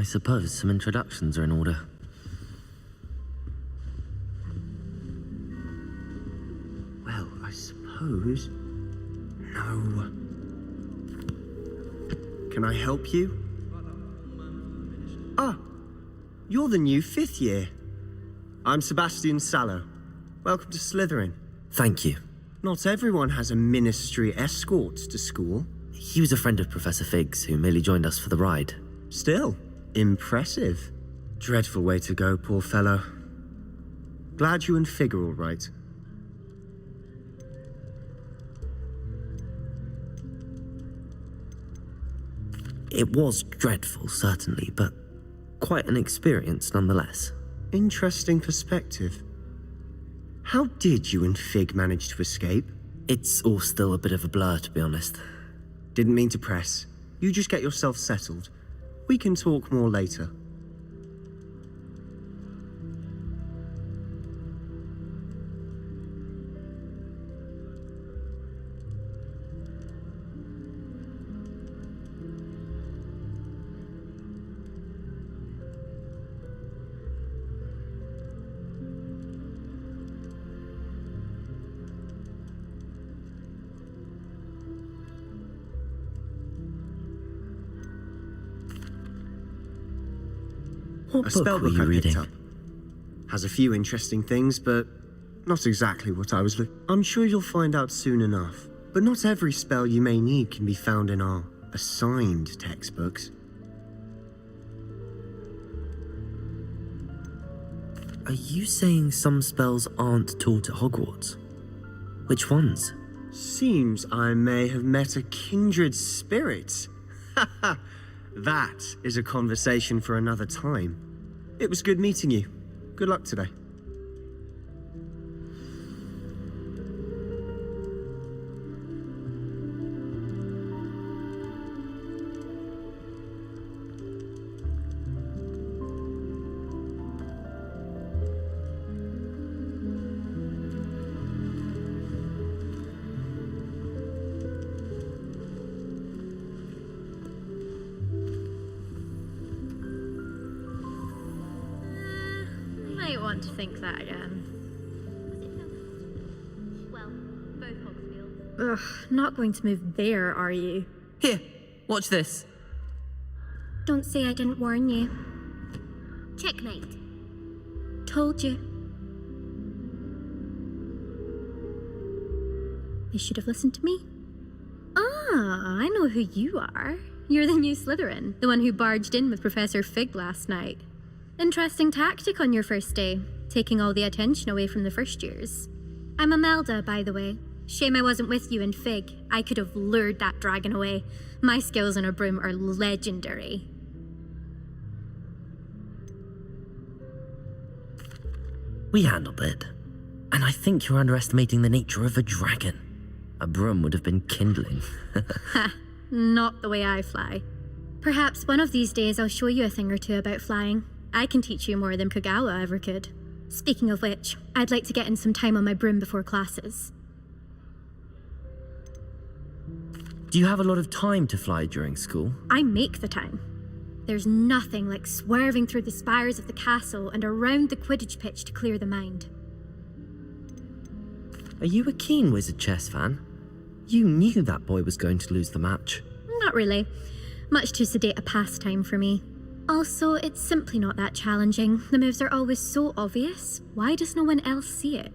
I suppose some introductions are in order. Well, I suppose... No. Can I help you? Ah, you're the new 5th year. I'm Sebastian Sallow. Welcome to Slytherin. Thank you. Not everyone has a ministry escort to school. He was a friend of Professor Fig's who merely joined us for the ride. Still, impressive. Dreadful way to go, poor fellow. Glad you and Fig are all right. It was dreadful, certainly, but quite an experience nonetheless. Interesting perspective. How did you and Fig manage to escape? It's all still a bit of a blur, to be honest. Didn't mean to press. You just get yourself settled. We can talk more later. What A spell book were book you I picked reading? up. Has a few interesting things, but not exactly what I was looking. I'm sure you'll find out soon enough. But not every spell you may need can be found in our assigned textbooks. Are you saying some spells aren't taught at Hogwarts? Which ones? Seems I may have met a kindred spirit. That is a conversation for another time. It was good meeting you. Good luck today. Might want to think that again. Well, both Hogsfields. Ugh, not going to move there, are you? Here, watch this. Don't say I didn't warn you. Checkmate. Told you. They should have listened to me. Ah, I know who you are. You're the new Slytherin, the one who barged in with Professor Fig last night. Interesting tactic on your first day, taking all the attention away from the first years. I'm Imelda, by the way. Shame I wasn't with you in Fig. I could have lured that dragon away. My skills on a broom are legendary. We handled it. And I think you're underestimating the nature of a dragon. A broom would have been kindling. Ha, not the way I fly. Perhaps one of these days I'll show you a thing or two about flying. I can teach you more than Kogawa ever could. Speaking of which, I'd like to get in some time on my broom before classes. Do you have a lot of time to fly during school? I make the time. There's nothing like swerving through the spires of the castle and around the Quidditch pitch to clear the mind. Are you a keen Wizard chess fan? You knew that boy was going to lose the match. Not really. Much too sedate a pastime for me. Also, it's simply not that challenging. The moves are always so obvious. Why does no one else see it?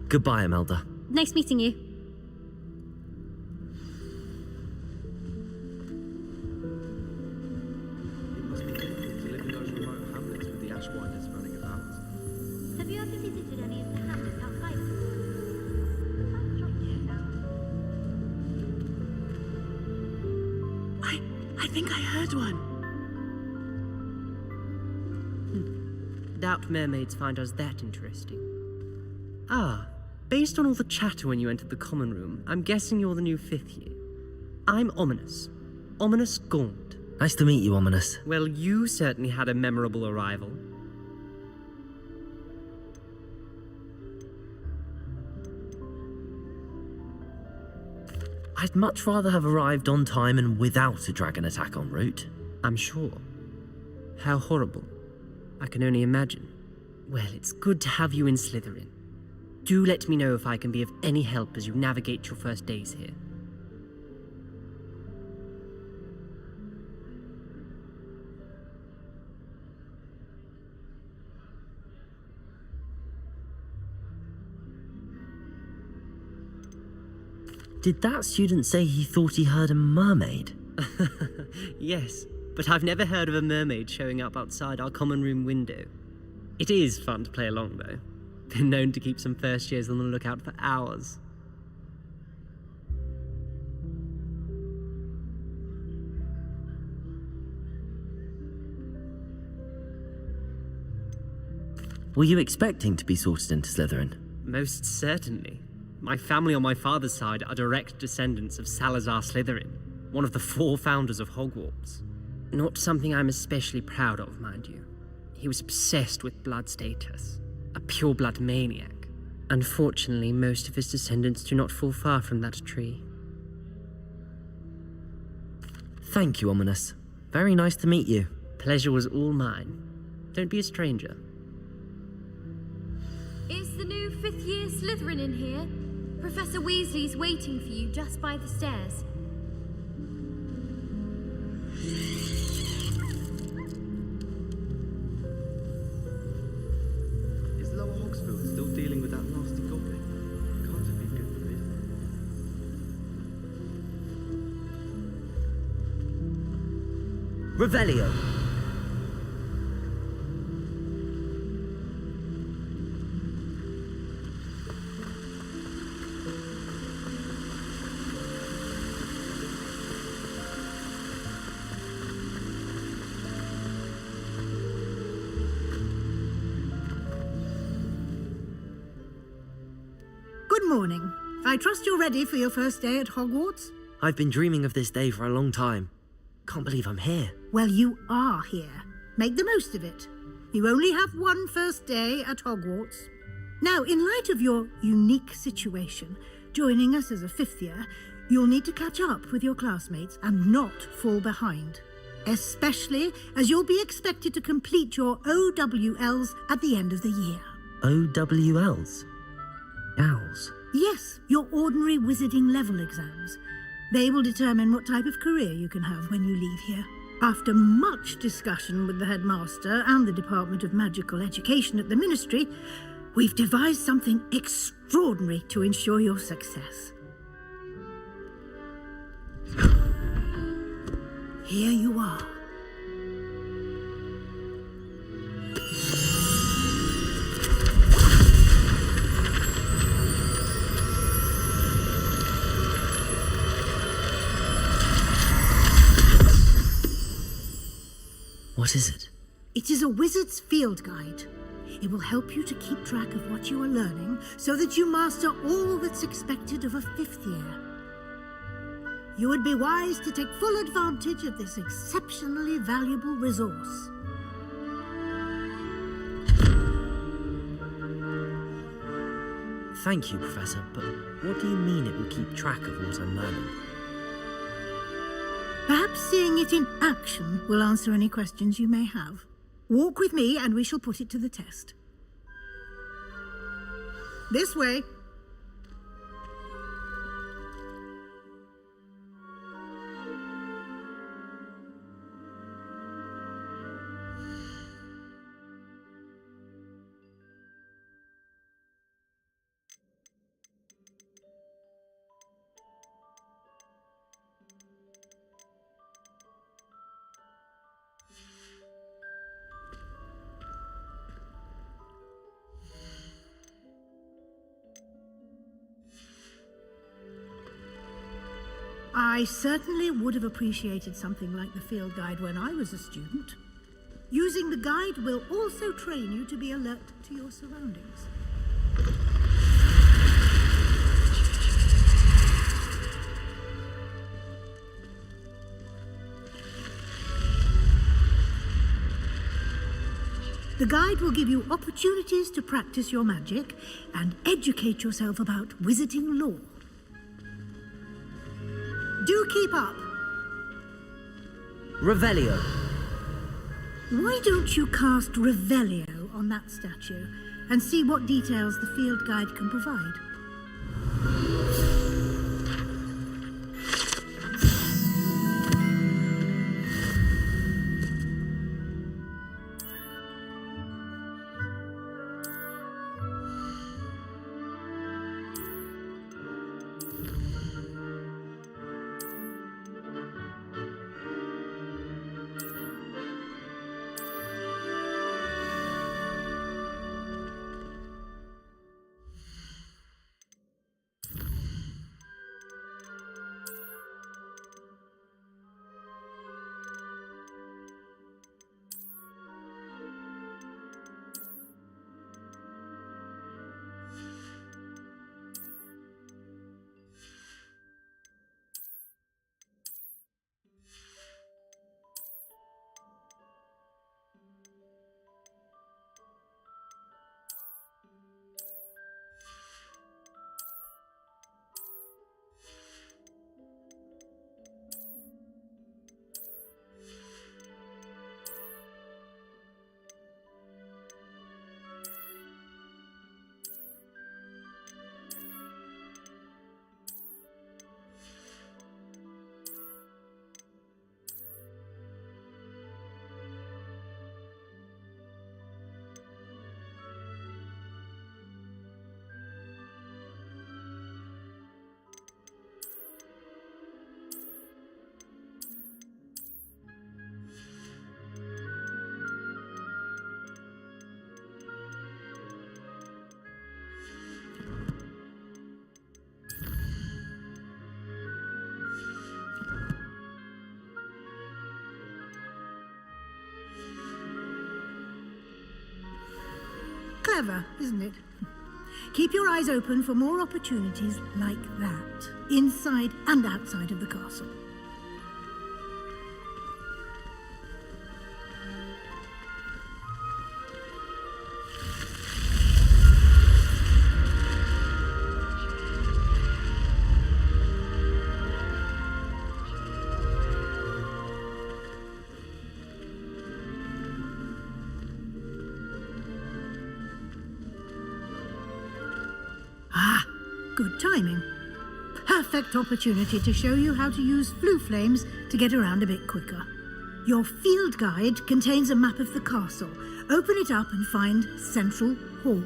Goodbye, Imelda. Nice meeting you. It must be difficult to live in those remote hamlets with the Ashwinders running about. Have you ever visited any of the hamlets outside? I think I heard one. Doubt mermaids find us that interesting. Ah, based on all the chatter when you entered the common room, I'm guessing you're the new 5th year. I'm Ominous. Ominous Gaunt. Nice to meet you, Ominous. Well, you certainly had a memorable arrival. I'd much rather have arrived on time and without a dragon attack en route. I'm sure. How horrible. I can only imagine. Well, it's good to have you in Slytherin. Do let me know if I can be of any help as you navigate your first days here. Did that student say he thought he heard a mermaid? Yes, but I've never heard of a mermaid showing up outside our common room window. It is fun to play along, though. Been known to keep some first years on the lookout for hours. Were you expecting to be sorted into Slytherin? Most certainly. My family on my father's side are direct descendants of Salazar Slytherin, one of the 4 founders of Hogwarts. Not something I'm especially proud of, mind you. He was obsessed with blood status, a pure-blood maniac. Unfortunately, most of his descendants do not fall far from that tree. Thank you, Ominous. Very nice to meet you. Pleasure was all mine. Don't be a stranger. Is the new 5th year Slytherin in here? Professor Weasley's waiting for you just by the stairs. Is Lower Hogsfield still dealing with that nasty goblin? Can't have been good for business. Revelio. Good morning. I trust you're ready for your first day at Hogwarts? I've been dreaming of this day for a long time. Can't believe I'm here. Well, you are here. Make the most of it. You only have one first day at Hogwarts. Now, in light of your unique situation, joining us as a 5th year, you'll need to catch up with your classmates and not fall behind. Especially as you'll be expected to complete your OWLs at the end of the year. OWLs? Owls? Yes, your ordinary wizarding level exams. They will determine what type of career you can have when you leave here. After much discussion with the headmaster and the Department of Magical Education at the Ministry, we've devised something extraordinary to ensure your success. Here you are. What is it? It is a wizard's field guide. It will help you to keep track of what you are learning so that you master all that's expected of a 5th year. You would be wise to take full advantage of this exceptionally valuable resource. Thank you, Professor, but what do you mean it will keep track of what I'm learning? Perhaps seeing it in action will answer any questions you may have. Walk with me and we shall put it to the test. This way. I certainly would have appreciated something like the field guide when I was a student. Using the guide will also train you to be alert to your surroundings. The guide will give you opportunities to practice your magic and educate yourself about wizarding lore. You keep up. Revelio. Why don't you cast Revelio on that statue and see what details the field guide can provide? Clever, isn't it? Keep your eyes open for more opportunities like that, inside and outside of the castle. Good timing. Perfect opportunity to show you how to use flue flames to get around a bit quicker. Your field guide contains a map of the castle. Open it up and find Central Hall.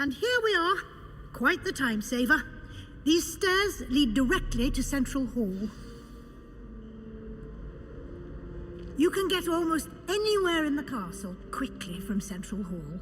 And here we are. Quite the time saver. These stairs lead directly to Central Hall. You can get almost anywhere in the castle quickly from Central Hall.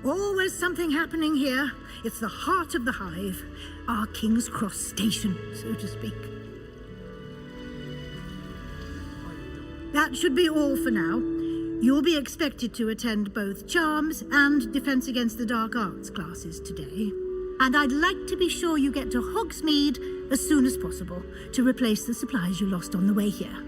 Always something happening here. It's the heart of the hive, our King's Cross station, so to speak. That should be all for now. You'll be expected to attend both Charms and Defense Against the Dark Arts classes today. And I'd like to be sure you get to Hogsmeade as soon as possible to replace the supplies you lost on the way here.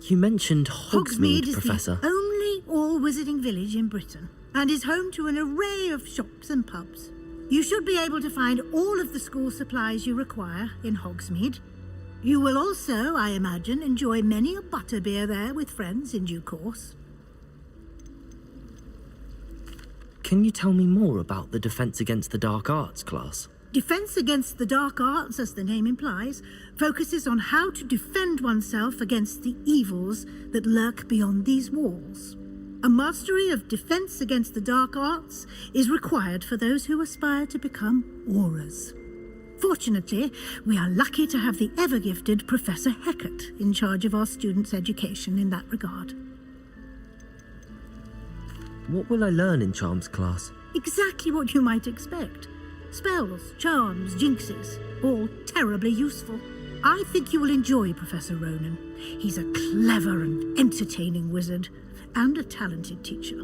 You mentioned Hogsmeade, is Professor. the only all-wizarding village in Britain and is home to an array of shops and pubs. You should be able to find all of the school supplies you require in Hogsmeade. You will also, I imagine, enjoy many a butterbeer there with friends in due course. Can you tell me more about the Defense Against the Dark Arts class? Defense Against the Dark Arts, as the name implies, focuses on how to defend oneself against the evils that lurk beyond these walls. A mastery of Defense Against the Dark Arts is required for those who aspire to become Aurors. Fortunately, we are lucky to have the ever-gifted Professor Hecat in charge of our students' education in that regard. What will I learn in Charms class? Exactly what you might expect. Spells, charms, jinxes, all terribly useful. I think you will enjoy Professor Ronan. He's a clever and entertaining wizard, and a talented teacher.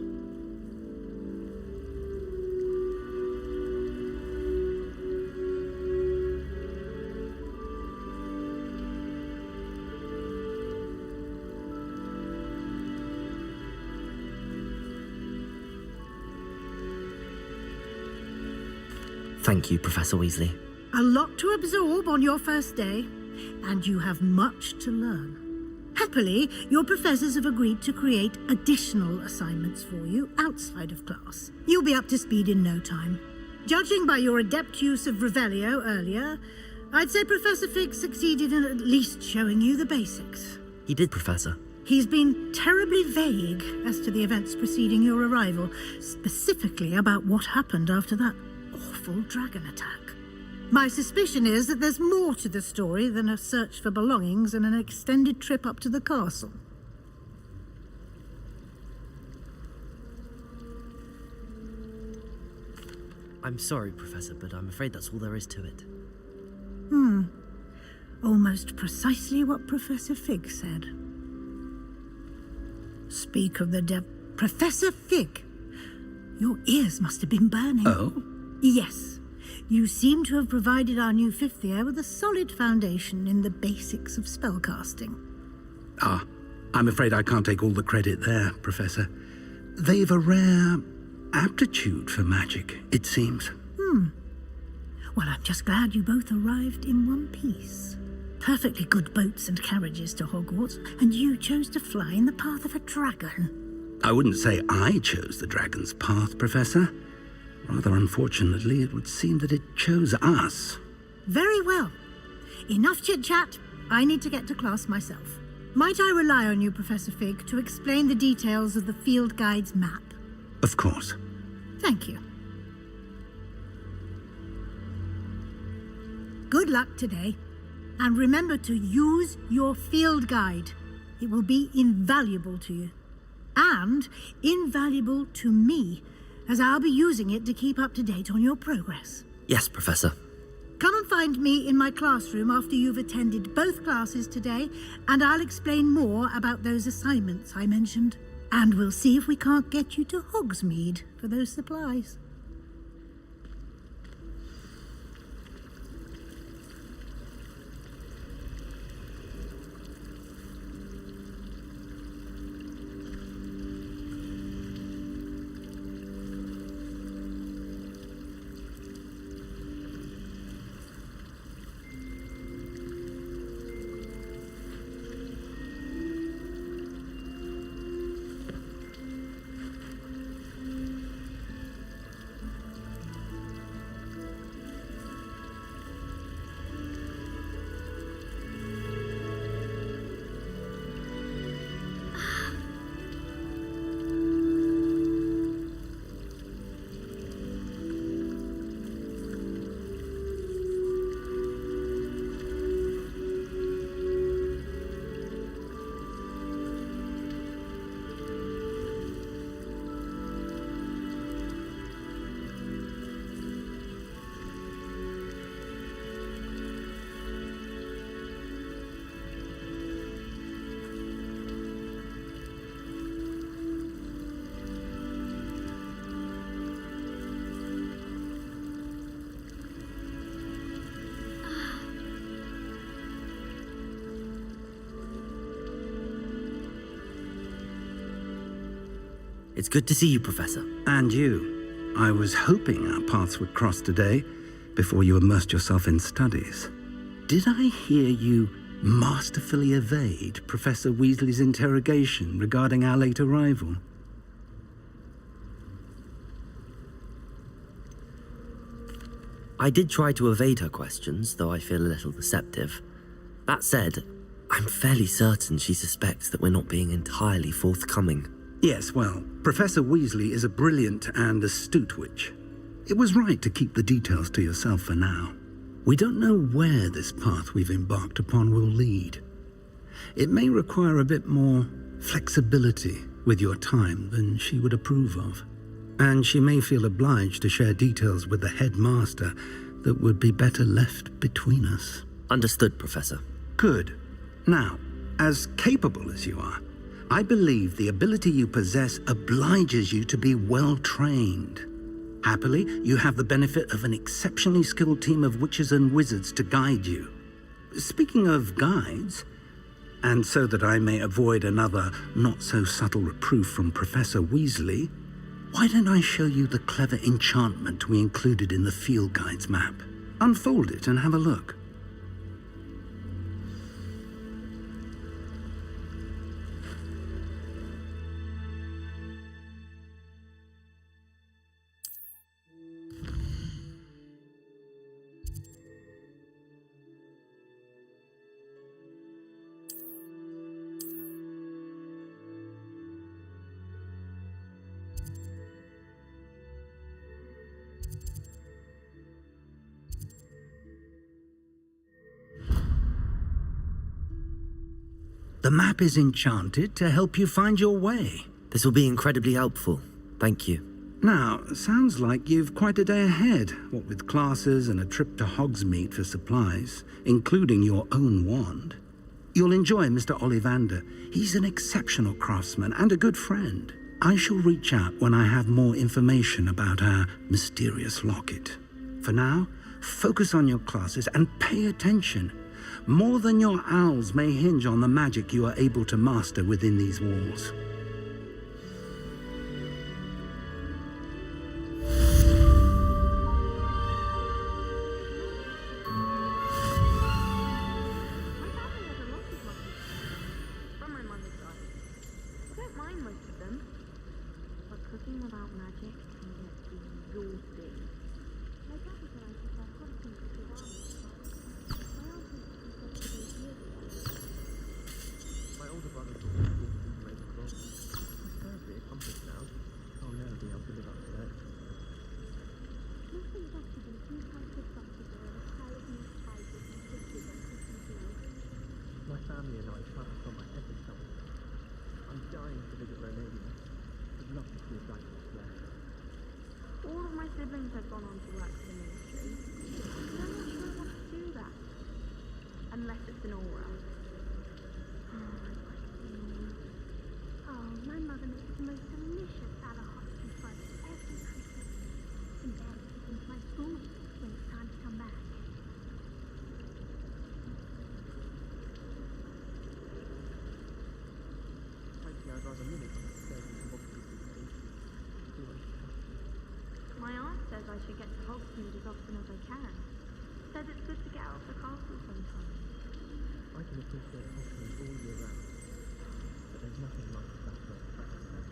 Thank you, Professor Weasley. A lot to absorb on your first day, and you have much to learn. Happily, your professors have agreed to create additional assignments for you outside of class. You'll be up to speed in no time. Judging by your adept use of Revelio earlier, I'd say Professor Fig succeeded in at least showing you the basics. He did, Professor. He's been terribly vague as to the events preceding your arrival, specifically about what happened after that awful dragon attack. My suspicion is that there's more to the story than a search for belongings and an extended trip up to the castle. I'm sorry, Professor, but I'm afraid that's all there is to it. Almost precisely what Professor Fig said. Speak of the Professor Fig! Your ears must have been burning. Oh? Yes. You seem to have provided our new fifth year with a solid foundation in the basics of spellcasting. Ah, I'm afraid I can't take all the credit there, Professor. They've a rare aptitude for magic, it seems. Well, I'm just glad you both arrived in one piece. Perfectly good boats and carriages to Hogwarts, and you chose to fly in the path of a dragon. I wouldn't say I chose the dragon's path, Professor. Rather unfortunately, it would seem that it chose us. Very well. Enough chit-chat. I need to get to class myself. Might I rely on you, Professor Fig, to explain the details of the field guide's map? Of course. Thank you. Good luck today. And remember to use your field guide. It will be invaluable to you. And invaluable to me, as I'll be using it to keep up to date on your progress. Yes, Professor. Come and find me in my classroom after you've attended both classes today, and I'll explain more about those assignments I mentioned. And we'll see if we can't get you to Hogsmeade for those supplies. It's good to see you, Professor. And you. I was hoping our paths would cross today, before you immersed yourself in studies. Did I hear you masterfully evade Professor Weasley's interrogation regarding our late arrival? I did try to evade her questions, though I feel a little deceptive. That said, I'm fairly certain she suspects that we're not being entirely forthcoming. Yes, well, Professor Weasley is a brilliant and astute witch. It was right to keep the details to yourself for now. We don't know where this path we've embarked upon will lead. It may require a bit more flexibility with your time than she would approve of. And she may feel obliged to share details with the headmaster that would be better left between us. Understood, Professor. Good. Now, as capable as you are, I believe the ability you possess obliges you to be well trained. Happily, you have the benefit of an exceptionally skilled team of witches and wizards to guide you. Speaking of guides, and so that I may avoid another not-so-subtle reproof from Professor Weasley, why don't I show you the clever enchantment we included in the field guide's map? Unfold it and have a look. The map is enchanted to help you find your way. This will be incredibly helpful. Thank you. Now, sounds like you've quite a day ahead, what with classes and a trip to Hogsmeade for supplies, including your own wand. You'll enjoy Mr. Ollivander. He's an exceptional craftsman and a good friend. I shall reach out when I have more information about our mysterious locket. For now, focus on your classes and pay attention. More than your owls may hinge on the magic you are able to master within these walls. My family has a lot of monkeys from my mother's side. I don't mind most of them, but cooking without magic can get exhausting. My brother said I should have hunting to survive. My aunt thinks she said to go here together. My older brother thought he was to make a problem. He's sadly accomplished now. I'll never be able to live up to that. Nothing better than 2 pints of sausage or a pile of meat pies with some biscuits on Christmas Eve. My family and I travel from my epic summer. I'm dying to visit Romania. I'd love to see a Hogwarts there. All of my siblings have gone on to work for the ministry. And I'm not sure I want to do that. Unless it's an aura. Oh, my mother makes the most delicious Alahopsy fudge every Christmas. And then it's into my schoolmates when it's time to come back. Frankly, I'd rather limit on extending the Hogwarts Legacy. Do what you can. My aunt says I should get to Hogsmeade as often as I can. Says it's good to get out of the castle sometimes. I can appreciate Hogsmeade all year round. But there's nothing like the stuff that practice there.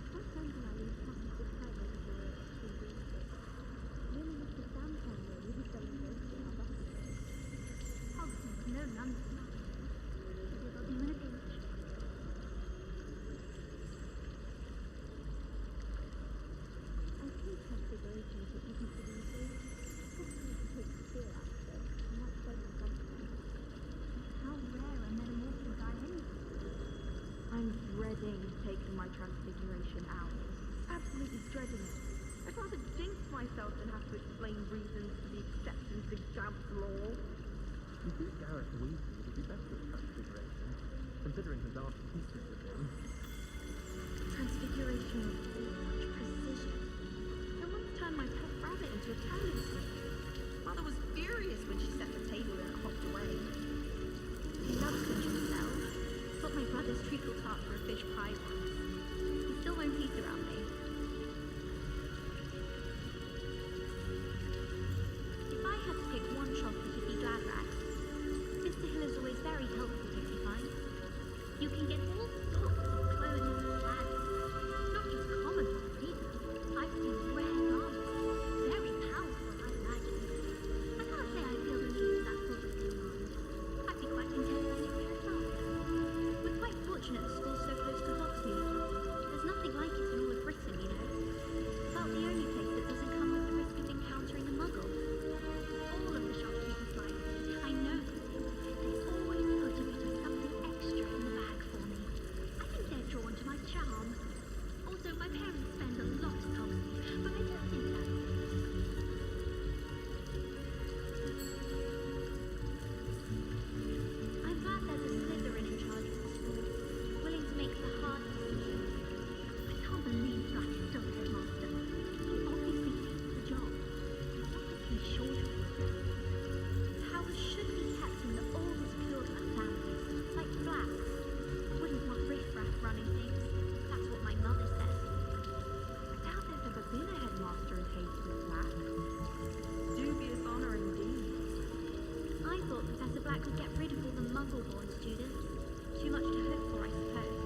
My friend and I leave something to play over the 2 weeks. Really Mr. Sam family will be celebrating our birthday. Hogsmeade, no London. Maybe they'll do in a pinch. I hate considerations that you can put in place. Hogsmeade takes the fear out of it, and that's very comforting. How rare a metamorphosis die anyway? I'm dreading taking my transfiguration out. Absolutely dreading it. I'd rather jinx myself than have to explain reasons for the acceptance exams law. You think Gareth Weasley would be better at transfiguration, considering his last teachers with him? Transfiguration with such precision. I once turned my pet rabbit into a Italian swing. Mother was furious when she set the table and it hopped away. He loves switching cells. Got my brother's treacle tart for a fish pie once. He still won't eat around me. If I had to pick one shop that you'd be glad at, Mr. Hill is always very helpful, don't you find? You can get all sorts of clothes and flags. Not just common ones either. I've seen rare garments. Very powerful, I imagine. I can't say I feel the need for that sort of thing, Mum. I'd be quite content with it myself. We're quite fortunate the school's so close to Hogsmeade. There's nothing like it in all of Britain, you know. About the only place that doesn't come with the risk of encountering a muggle. All of the shopkeepers like it. I know them. They always put a bit of something extra in the bag for me. I think they're drawn to my charm. Also, my parents spend a lot in Hogsmeade, but I don't think that's it. I'm glad there's a Slytherin in charge of the school, willing to make the hard decisions. I can't believe that is still headmaster. He obviously hates the job. Not that he's short of it. Powers should be kept in the oldest pureblood families, like Blacks. Wouldn't want riffraff running things. That's what my mother says. I doubt there's ever been a headmaster as hasty as Black. Dubious honor indeed. I thought Professor Black would get rid of all the Muggle-born students. Too much to hope for, I suppose.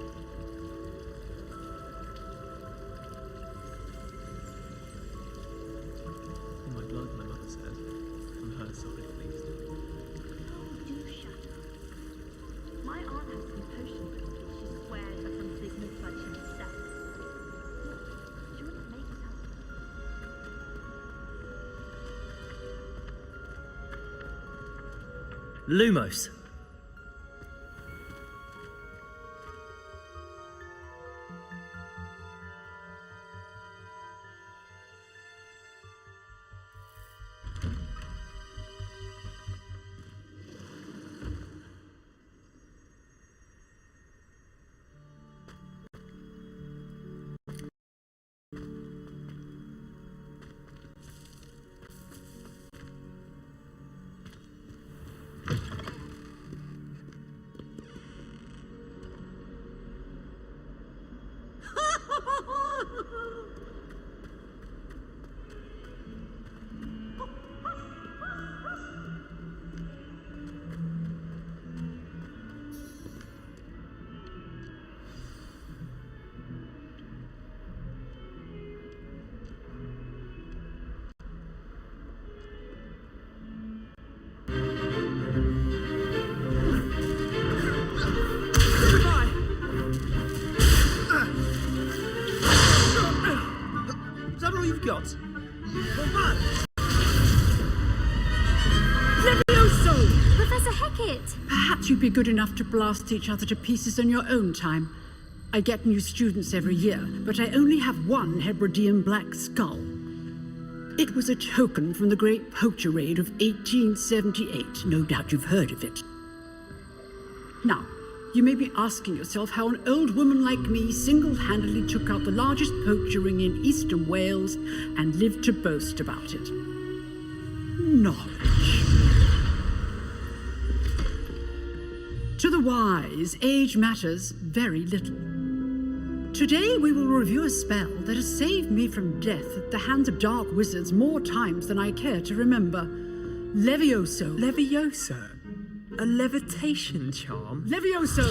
In my blood, my mother says. From her side, at least. Oh, do shut up. My aunt has some potions that she swears are from Sigma Fudge himself. Look, she wouldn't make us up. Lumos. Levioso! Professor Hecat! Perhaps you'd be good enough to blast each other to pieces in your own time. I get new students every year, but I only have one Hebridean black skull. It was a token from the Great Poacher Raid of 1878. No doubt you've heard of it. Now, you may be asking yourself how an old woman like me single-handedly took out the largest poacher ring in eastern Wales and lived to boast about it. Knowledge. To the wise, age matters very little. Today we will review a spell that has saved me from death at the hands of dark wizards more times than I care to remember. Levioso. Levioso? A levitation charm? Levioso!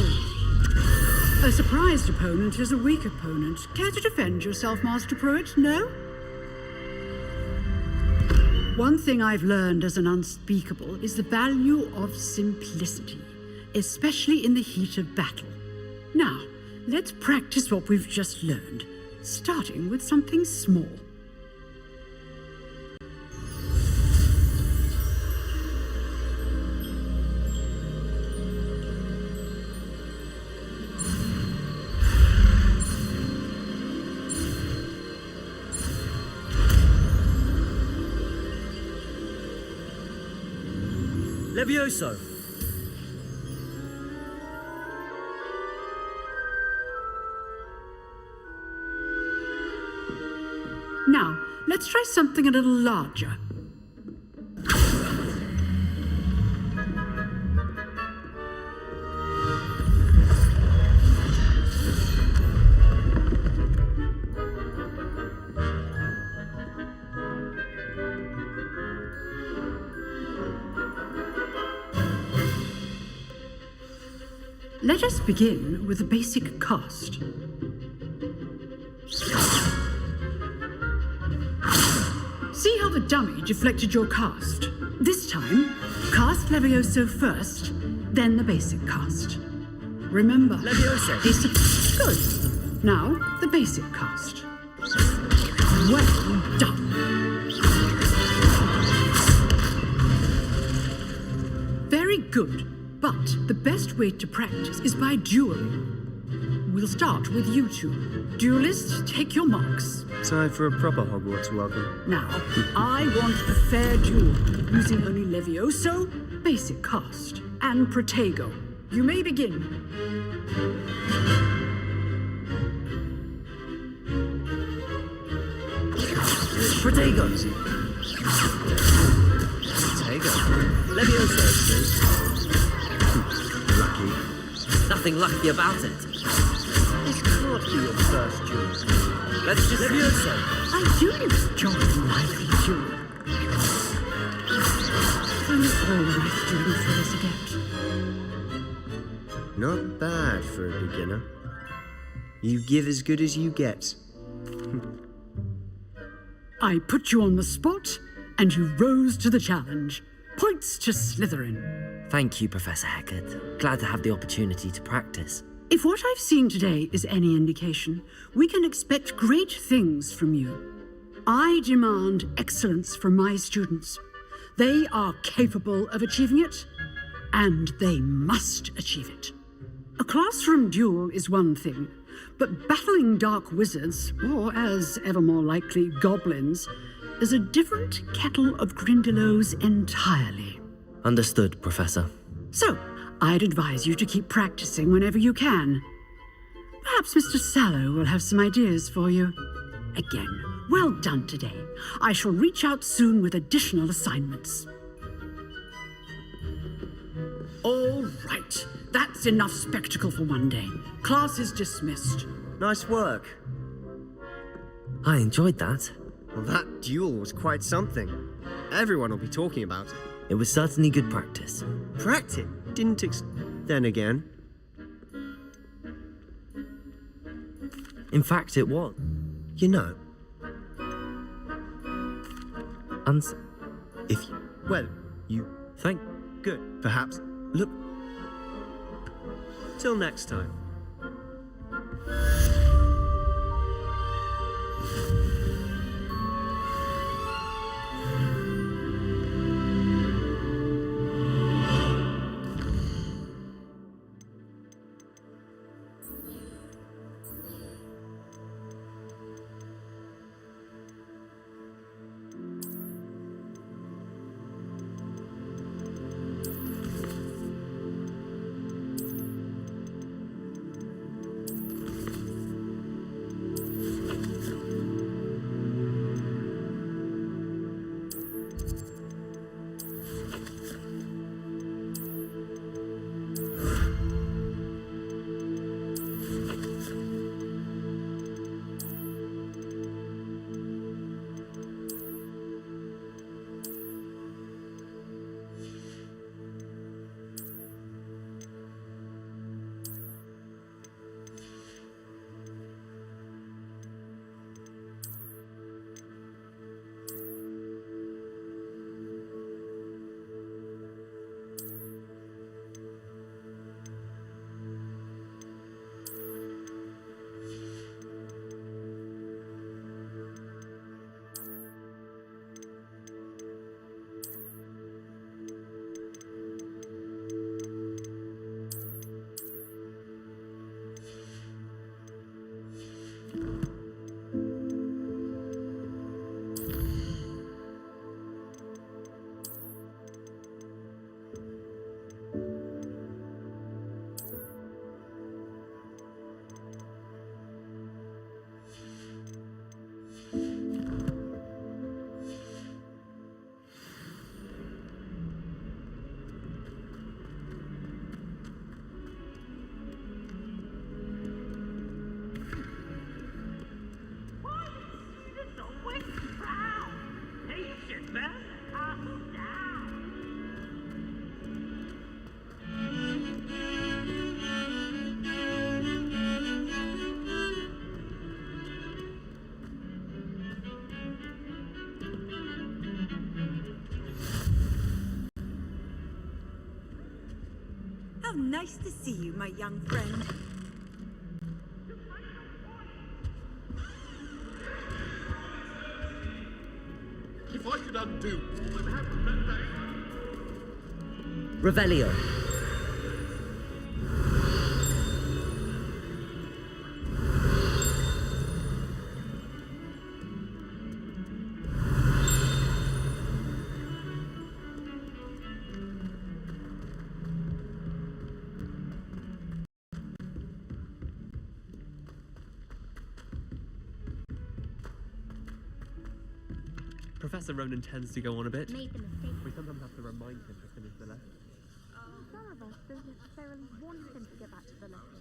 A surprised opponent is a weak opponent. Care to defend yourself, Master Pruitt? No? One thing I've learned as an unspeakable is the value of simplicity, especially in the heat of battle. Now, let's practice what we've just learned, starting with something small. Levioso! Now, let's try something a little larger. Let us begin with the basic cast. See how the dummy deflected your cast? This time, cast Levioso first, then the basic cast. Remember, Levioso! basic. Good. Now, the basic cast. Well done. Very good. But the best way to practice is by dueling. We'll start with you two. Duelists, take your marks. Time for a proper Hogwarts welcome. Now, I want a fair duel, using only Levioso, basic cast, and Protego. You may begin. Protego! Protego. Levioso, please. Lucky. Nothing lucky about it. This can't be your first duel. Let's just Levioso! I do enjoy a lively duel. And all my students for this adept. Not bad for a beginner. You give as good as you get. I put you on the spot, and you rose to the challenge. Points to Slytherin. Thank you, Professor Hecat. Glad to have the opportunity to practice. If what I've seen today is any indication, we can expect great things from you. I demand excellence from my students. They are capable of achieving it, and they must achieve it. A classroom duel is one thing, but battling dark wizards, or as ever more likely, goblins, is a different kettle of Grindylows entirely. Understood, Professor. So, I'd advise you to keep practicing whenever you can. Perhaps Mr. Sallow will have some ideas for you. Again, well done today. I shall reach out soon with additional assignments. All right, that's enough spectacle for one day. Class is dismissed. Nice work. I enjoyed that. Well, that duel was quite something. Everyone will be talking about it. It was certainly good practice. Practice? Then again. In fact, it was. You know, if you... Well, you... Thank... Good. Perhaps... Look... Till next time. How nice to see you, my young friend. If I could undo all that happened that day. Revelio. Professor Ronan tends to go on a bit. Made the mistake. We sometimes have to remind him to finish the lesson. Some of us don't necessarily want him to get back to the lesson.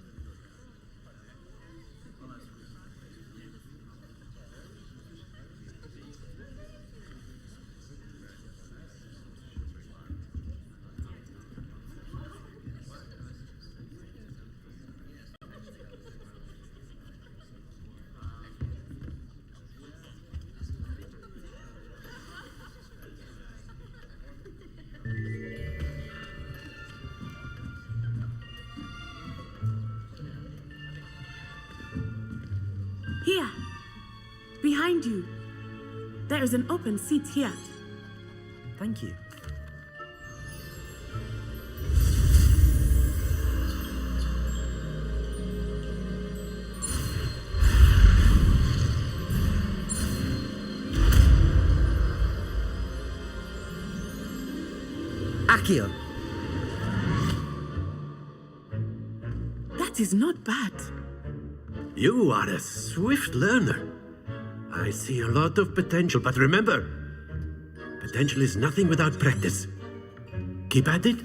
Here, behind you. There is an open seat here. Thank you. Accio. That is not bad. You are a swift learner. I see a lot of potential, but remember, potential is nothing without practice. Keep at it,